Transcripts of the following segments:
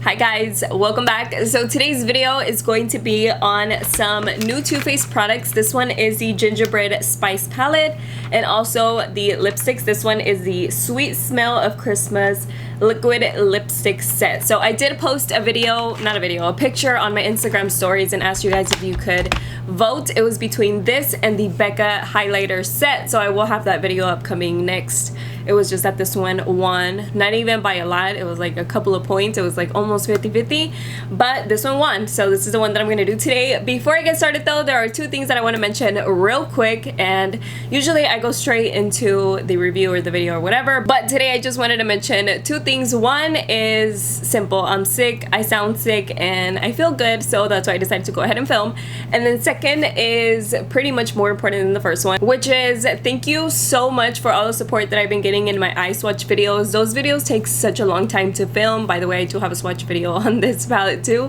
Hi guys, welcome back. So today's video is going to be on some new Too Faced products. This one is the Gingerbread Spice palette and also the lipsticks. This one is the Sweet Smell of Christmas liquid lipstick set. So I did post a picture on my Instagram stories and asked you guys if you could vote. It was between this and the Becca highlighter set. So I will have that video upcoming next. It was just that this one won, not even by a lot. It was like a couple of points. It was like almost 50-50, but this one won. So this is the one that I'm gonna do today. Before I get started though, there are two things that I want to mention real quick, and usually I go straight into the review or the video or whatever, but today I just wanted to mention two things. One is simple. I'm sick, I sound sick, and I feel good, so that's why I decided to go ahead and film. And then second is pretty much more important than the first one, which is thank you so much for all the support that I've been getting in my eye swatch videos. Those videos take such a long time to film. By the way, I do have a swatch video on this palette too,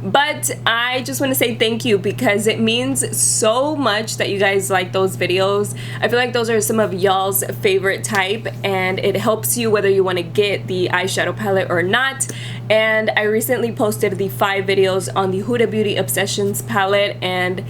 but I just want to say thank you because it means so much that you guys like those videos. I feel like those are some of y'all's favorite type, and it helps you whether you want to get the eyeshadow palette or not. And I recently posted the 5 videos on the Huda Beauty Obsessions palette, and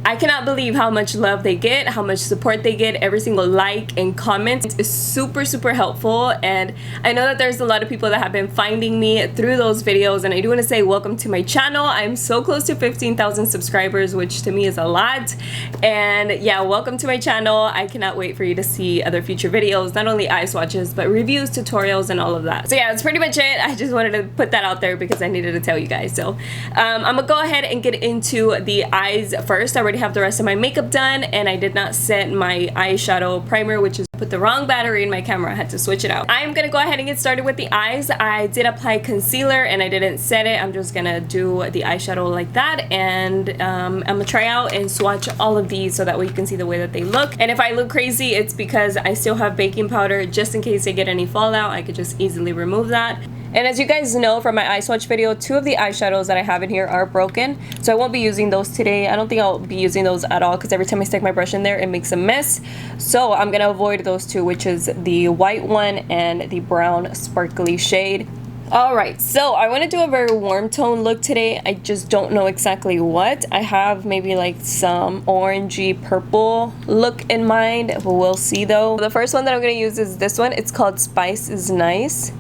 I cannot believe how much love they get, how much support they get. Every single like and comment is super helpful, and I know that there's a lot of people that have been finding me through those videos, and I do want to say welcome to my channel. I'm so close to 15,000 subscribers, which to me is a lot, and yeah, welcome to my channel. I cannot wait for you to see other future videos, not only eye swatches but reviews, tutorials, and all of that. So yeah, that's pretty much it. I just wanted to put that out there because I needed to tell you guys. So I'm gonna go ahead and get into the eyes first. I already have the rest of my makeup done, and I did not set my eyeshadow primer, which is put the wrong battery in my camera. I had to switch it out. I'm gonna go ahead and get started with the eyes. I did apply concealer and I didn't set it. I'm just gonna do the eyeshadow like that, and I'm gonna try out and swatch all of these so that way you can see the way that they look. And if I look crazy, it's because I still have baking powder just in case I get any fallout. I could just easily remove that. And as you guys know from my eye swatch video, 2 of the eyeshadows that I have in here are broken, so I won't be using those today. I don't think I'll be using those at all because every time I stick my brush in there it makes a mess. So I'm gonna avoid those 2, which is the white one and the brown sparkly shade. Alright, so I want to do a very warm tone look today. I just don't know exactly what. I have maybe like some orangey purple look in mind. We'll see though. The first one that I'm going to use is this one. It's called Spice is Nice,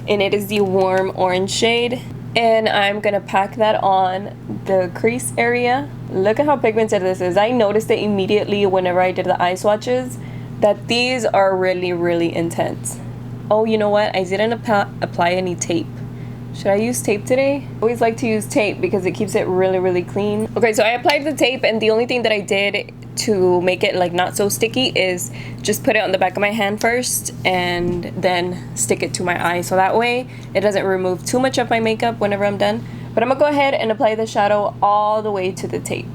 and it is the warm orange shade, and I'm gonna pack that on the crease area. Look at how pigmented this is. I noticed it immediately whenever I did the eye swatches that these are really intense. Oh, you know what, I didn't apply any tape. Should I use tape today? I always like to use tape because it keeps it really clean. Okay, so I applied the tape, and the only thing that I did to make it like not so sticky is just put it on the back of my hand first and then stick it to my eye, so that way it doesn't remove too much of my makeup whenever I'm done. But I'm gonna go ahead and apply the shadow all the way to the tape.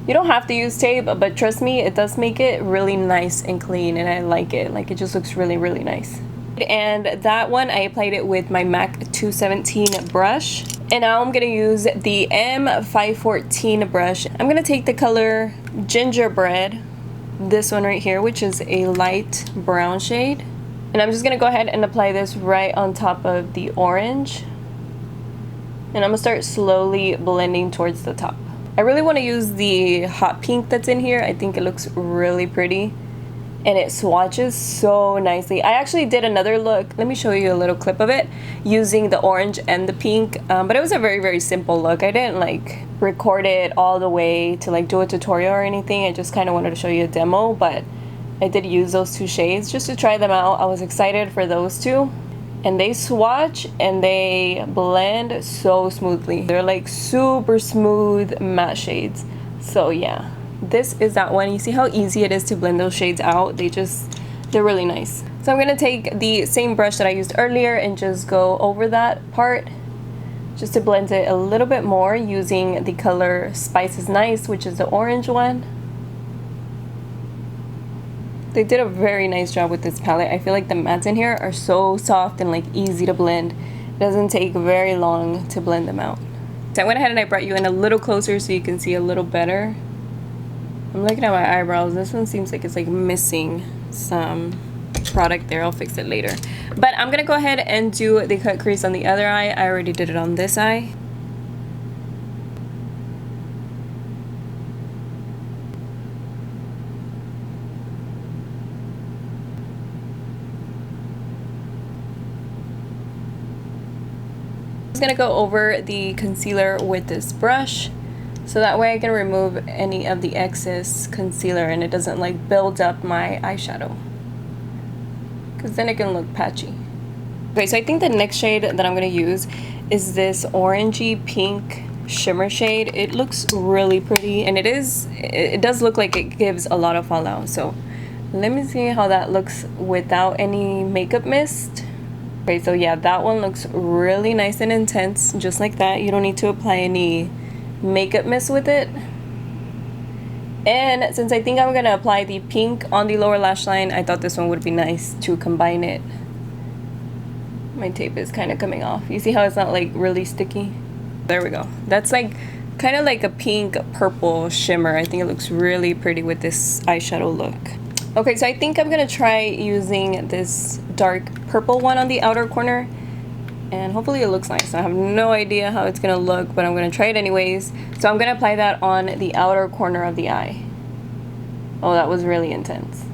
You don't have to use tape, but trust me, it does make it really nice and clean, and I like it. Like, it just looks really nice. And that one I applied it with my MAC 217 brush, and now I'm gonna use the M514 brush. I'm gonna take the color Gingerbread, this one right here, which is a light brown shade, and I'm just gonna go ahead and apply this right on top of the orange, and I'm gonna start slowly blending towards the top. I really want to use the hot pink that's in here. I think it looks really pretty, and it swatches so nicely. I actually did another look, let me show you a little clip of it, using the orange and the pink, but it was a very simple look. I didn't like record it all the way to like do a tutorial or anything. I just kind of wanted to show you a demo, but I did use those 2 shades just to try them out. I was excited for those 2, and they swatch and they blend so smoothly. They're like super smooth matte shades. So yeah, this is that one. You see how easy it is to blend those shades out? They're really nice. So I'm gonna take the same brush that I used earlier and just go over that part just to blend it a little bit more using the color Spice is Nice, which is the orange one. They did a very nice job with this palette. I feel like the mattes in here are so soft and like easy to blend. It doesn't take very long to blend them out. So I went ahead and I brought you in a little closer so you can see a little better. I'm looking at my eyebrows. This one seems like it's like missing some. product there. I'll fix it later. But I'm gonna go ahead and do the cut crease on the other eye. I already did it on this eye. I'm just gonna go over the concealer with this brush, so that way I can remove any of the excess concealer and it doesn't like build up my eyeshadow, because then it can look patchy. Okay, so I think the next shade that I'm gonna use is this orangey pink shimmer shade. It looks really pretty, and it does look like it gives a lot of fallout. So let me see how that looks without any makeup mist. Okay, so yeah, that one looks really nice and intense, just like that. You don't need to apply any makeup mist with it. And since I think I'm gonna apply the pink on the lower lash line, I thought this one would be nice to combine it. My tape is kind of coming off. You see how it's not like really sticky? There we go. That's like kind of like a pink purple shimmer. I think it looks really pretty with this eyeshadow look. Okay, so I think I'm gonna try using this dark purple one on the outer corner, and hopefully it looks nice. I have no idea how it's gonna look, but I'm gonna try it anyways. So I'm gonna apply that on the outer corner of the eye. Oh, that was really intense.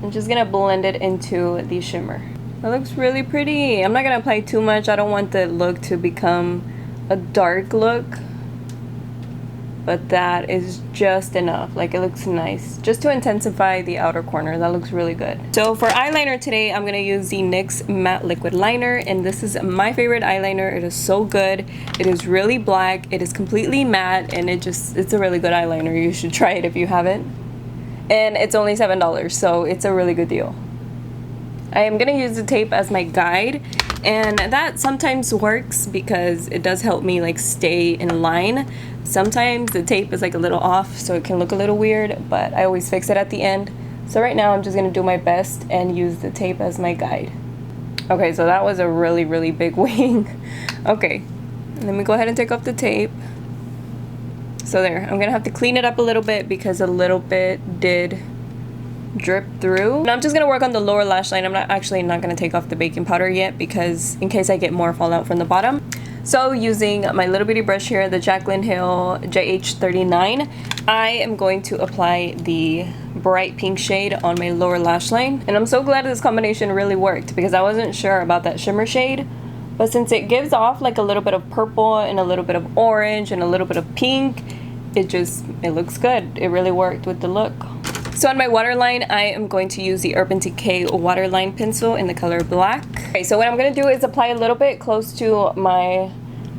I'm just gonna blend it into the shimmer. That looks really pretty. I'm not gonna apply too much. I don't want the look to become a dark look, but that is just enough. Like, it looks nice just to intensify the outer corner. That looks really good. So for eyeliner today, I'm gonna use the NYX matte liquid liner, and this is my favorite eyeliner. It is so good. It is really black, it is completely matte, and it's a really good eyeliner. You should try it if you haven't. And it's only $7, so it's a really good deal. I am gonna use the tape as my guide, and that sometimes works because it does help me like stay in line. Sometimes the tape is like a little off, so it can look a little weird, but I always fix it at the end. So right now I'm just gonna do my best and use the tape as my guide. Okay, so that was a really, really big wing. Okay, let me go ahead and take off the tape. So there, I'm gonna have to clean it up a little bit because a little bit did drip through. And I'm just gonna work on the lower lash line. I'm not gonna take off the baking powder yet, because in case I get more fallout from the bottom. So using my little bitty brush here, the Jaclyn Hill JH39, I am going to apply the bright pink shade on my lower lash line. And I'm so glad this combination really worked, because I wasn't sure about that shimmer shade, but since it gives off like a little bit of purple and a little bit of orange and a little bit of pink, it looks good. It really worked with the look. So on my waterline, I am going to use the Urban Decay waterline pencil in the color black. Okay, so what I'm gonna do is apply a little bit close to my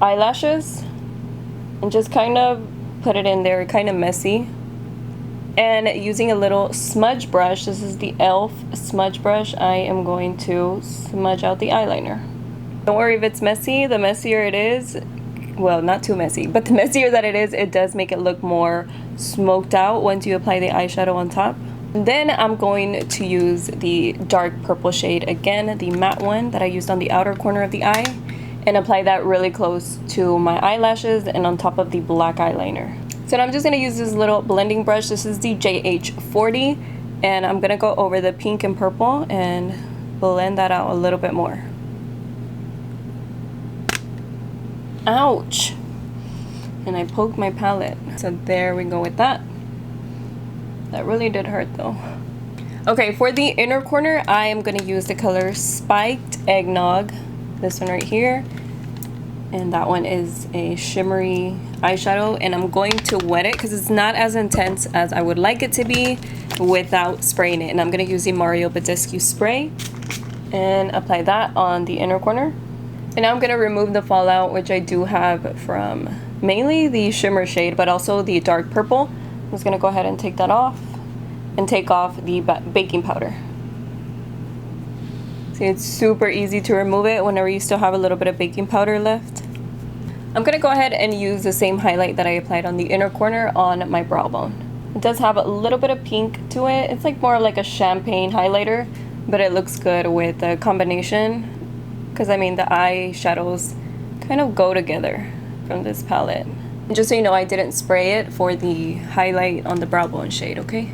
eyelashes and just kind of put it in there, kind of messy. And using a little smudge brush, this is the e.l.f. smudge brush, I am going to smudge out the eyeliner. Don't worry if it's messy. The messier it is, well, not too messy, but the messier that it is, it does make it look more smoked out once you apply the eyeshadow on top. And then I'm going to use the dark purple shade again, the matte one that I used on the outer corner of the eye, and apply that really close to my eyelashes and on top of the black eyeliner. So now I'm just going to use this little blending brush. This is the JH40, and I'm going to go over the pink and purple and blend that out a little bit more. Ouch! And I poked my palette. So there we go with that. That really did hurt though. Okay, for the inner corner, I am going to use the color Spiked Eggnog. This one right here. And that one is a shimmery eyeshadow. And I'm going to wet it because it's not as intense as I would like it to be without spraying it. And I'm going to use the Mario Badescu spray and apply that on the inner corner. And now I'm going to remove the fallout, which I do have from mainly the shimmer shade, but also the dark purple. I'm just going to go ahead and take that off and take off the baking powder. See, it's super easy to remove it whenever you still have a little bit of baking powder left. I'm going to go ahead and use the same highlight that I applied on the inner corner on my brow bone. It does have a little bit of pink to it. It's like more like a champagne highlighter, but it looks good with the combination. Because I mean, the eyeshadows kind of go together from this palette. And just so you know, I didn't spray it for the highlight on the brow bone shade, okay?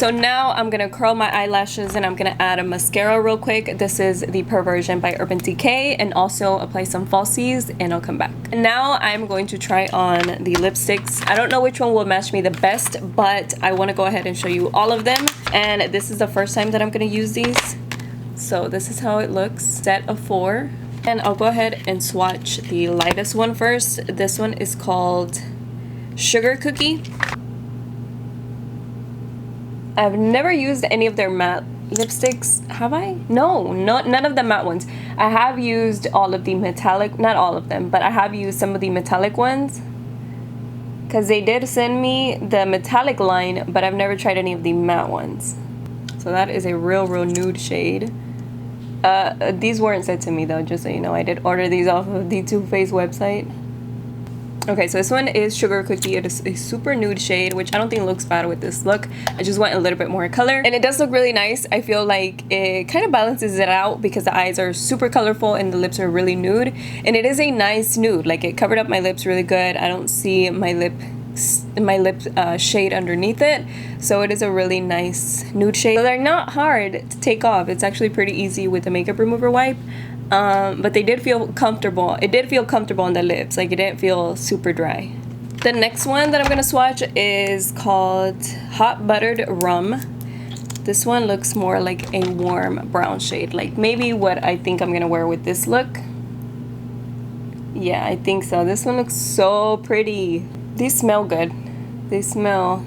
so now I'm gonna curl my eyelashes and I'm gonna add a mascara real quick. This is the Perversion by Urban Decay, and also apply some falsies, and I'll come back. And now I'm going to try on the lipsticks. I don't know which one will match me the best, but I want to go ahead and show you all of them. And this is the first time that I'm gonna use these. So this is how it looks, set of 4. And I'll go ahead and swatch the lightest one first. This one is called Sugar Cookie. I've never used any of their matte lipsticks, have I? No, none of the matte ones. I have used all of the metallic, not all of them, but I have used some of the metallic ones, because they did send me the metallic line, but I've never tried any of the matte ones. So that is a real nude shade. These weren't sent to me though, just so you know. I did order these off of the Too Faced website. Okay, so this one is Sugar Cookie. It is a super nude shade, which I don't think looks bad with this look. I just want a little bit more color, and it does look really nice. I feel like it kind of balances it out because the eyes are super colorful and the lips are really nude, and it is a nice nude. Like, it covered up my lips really good. I don't see my lip shade underneath it, so it is a really nice nude shade. So they're not hard to take off. It's actually pretty easy with the makeup remover wipe. But they did feel comfortable. It did feel comfortable on the lips. Like, it didn't feel super dry. The next one that I'm gonna swatch is called Hot Buttered Rum. This one looks more like a warm brown shade, like maybe what I think I'm gonna wear with this look. Yeah, I think so. This one looks so pretty. These smell good. They smell,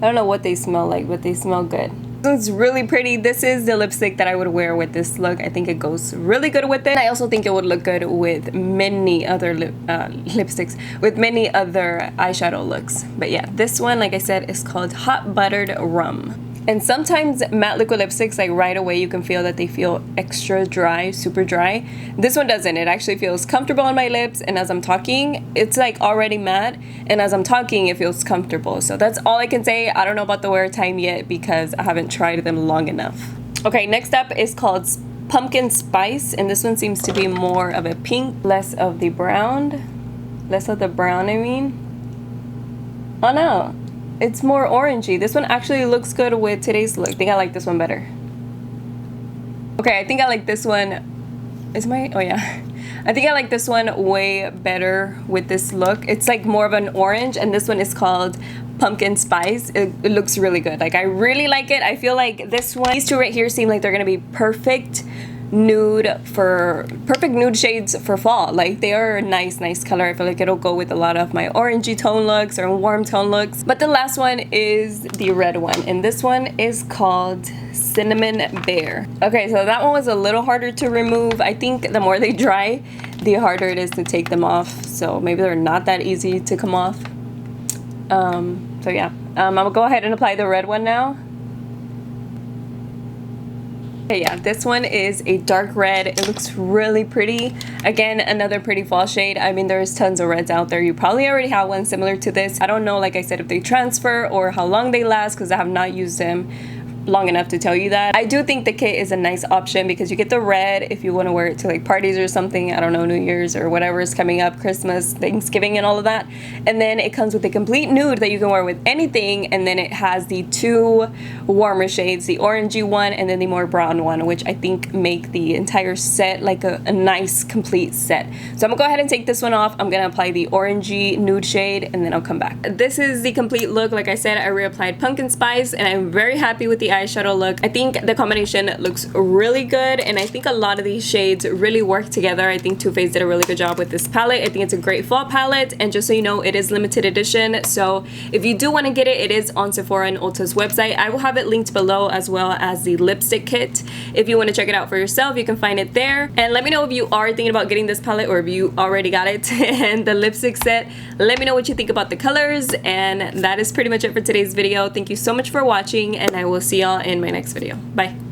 I don't know what they smell like, but they smell good. It's really pretty. This is the lipstick that I would wear with this look. I think it goes really good with it. I also think it would look good with many other lipsticks, with many other eyeshadow looks. But yeah, this one, like I said, is called Hot Buttered Rum. And sometimes matte liquid lipsticks, like right away you can feel that they feel extra dry, super dry. This one doesn't. It actually feels comfortable on my lips, and as I'm talking, it's like already matte, and as I'm talking it feels comfortable. So that's all I can say. I don't know about the wear time yet because I haven't tried them long enough. Okay, next up is called Pumpkin Spice, and this one seems to be more of a pink, less of the brown. I mean. Oh no. It's more orangey. This one actually looks good with today's look. I think I like this one better. Okay, I think I like this one. Oh yeah. I think I like this one way better with this look. It's like more of an orange, and this one is called Pumpkin Spice. It looks really good. Like, I really like it. I feel like this one, these two right here seem like they're gonna be perfect nude shades for fall. Like, they are a nice color. I feel like it'll go with a lot of my orangey tone looks or warm tone looks. But the last one is the red one, and this one is called Cinnamon Bear. Okay, so that one was a little harder to remove. I think the more they dry, the harder it is to take them off. So maybe they're not that easy to come off. So yeah, I'm gonna go ahead and apply the red one now. Okay, yeah, this one is a dark red. It looks really pretty. Again, another pretty fall shade. I mean, there's tons of reds out there. You probably already have one similar to this. I don't know, like I said, if they transfer or how long they last, because I have not used them long enough to tell you that. I do think the kit is a nice option because you get the red if you want to wear it to like parties or something. I don't know, New Year's or whatever is coming up, Christmas, Thanksgiving, and all of that. And then it comes with a complete nude that you can wear with anything, and then it has the two warmer shades, the orangey one and then the more brown one, which I think make the entire set like a nice complete set. So I'm gonna go ahead and take this one off. I'm gonna apply the orangey nude shade, and then I'll come back. This is the complete look. Like I said, I reapplied Pumpkin Spice, and I'm very happy with the eyeshadow look. I think the combination looks really good, and I think a lot of these shades really work together. I think Too Faced did a really good job with this palette. I think it's a great fall palette, and just so you know, it is limited edition. So if you do want to get it, it is on Sephora and Ulta's website. I will have it linked below, as well as the lipstick kit. If you want to check it out for yourself, you can find it there. And let me know if you are thinking about getting this palette, or if you already got it. And the lipstick set, let me know what you think about the colors. And that is pretty much it for today's video. Thank you so much for watching, and I will see y'all in my next video. Bye.